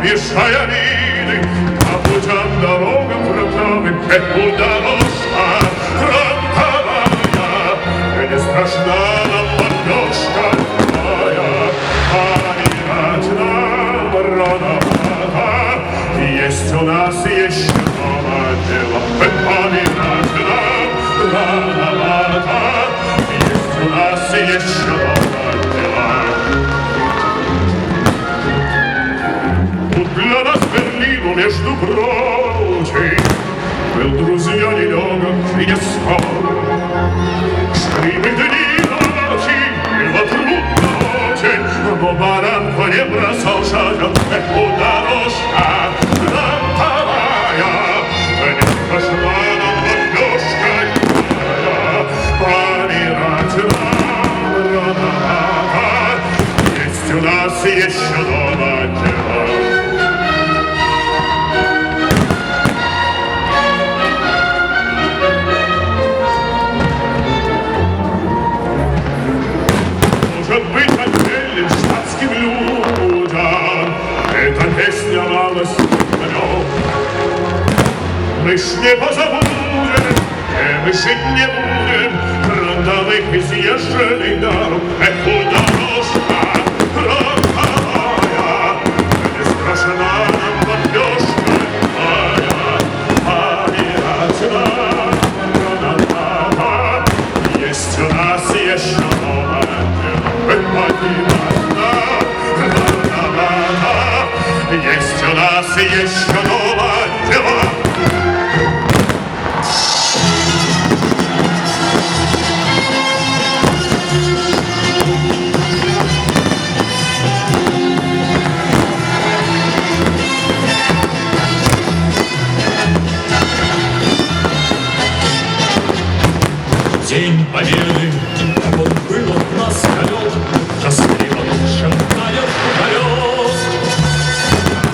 обещая виды, по путям дорогам фронтовым, эту дорожка фронтовая, не страшна нам поддержка твоя, помирать нам рановато, есть у нас еще новое дело, помирать нам рановато, есть у нас еще новое дело. Для нас Берлину, между прочим, был, друзья, нелегок и не скоро. Шли мы дни и ночи, было трудно очень, но баранку не бросал шагом, дорожка фронтовая, не страшна нам бомбежка твоя, помирать нам рановато, есть у нас еще новое дело. Песня малость намек. Мы ж не позабудем, мы жить не будем фронтовых изъезженных дорог. Дорожка фронтовая, не страшна нам бомбежка твоя, помирать нам рановато, есть у нас еще новое дело, помирать нам рановато. Есть у нас еще новое дело. День Победы, как он был от нас далек, тоскливо душем тает полет.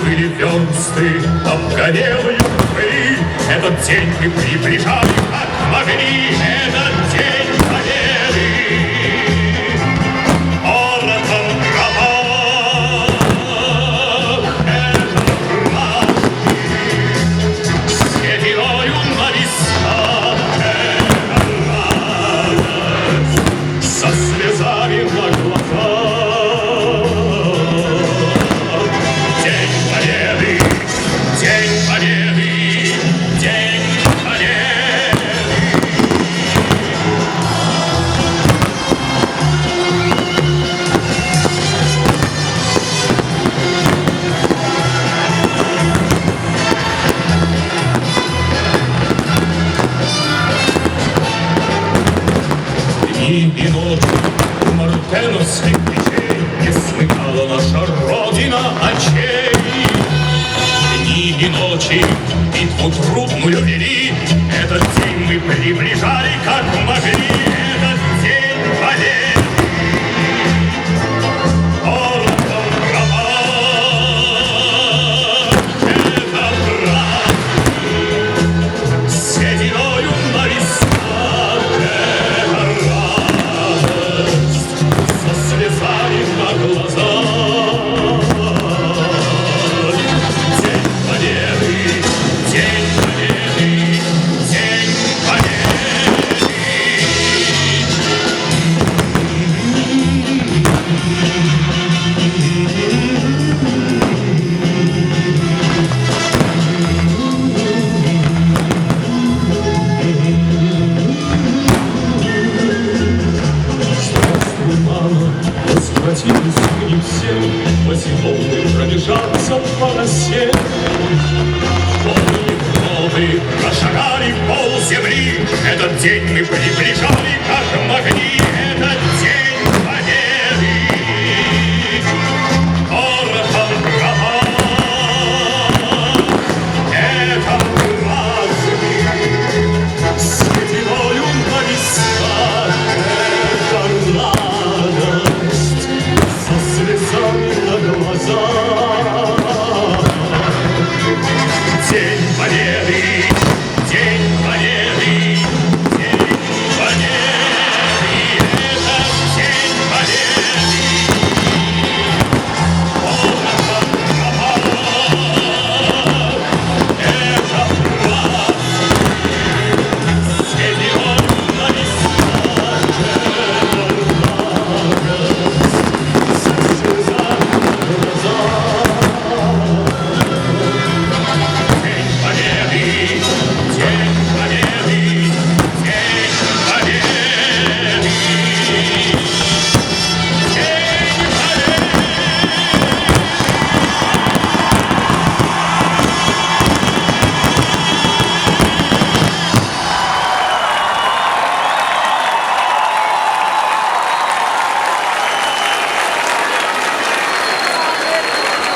Были версты, обгорелые пыль, этот день мы приближали, как могли, этот день Победы. Оротом громах, это праздник, с сединою на висках, это радость, со слезами на глазах. День Победы, День Победы, День Победы. Дни и ночи мартеновских печей не смыкала наша Родина очей. Дни и ночи битву трудную вели, этот день мы приближали, как могли, этот день Победы. Оротом громах, это праздник, с сединою на висках, это радость, со слезами на глазах. День Победы, День Победы, День Победы. Здравствуй, мама, возвратились мы не все, поземолы пробежаться по росе. Полные годы прошагали полземли, этот день мы приближали, как могли, этот день.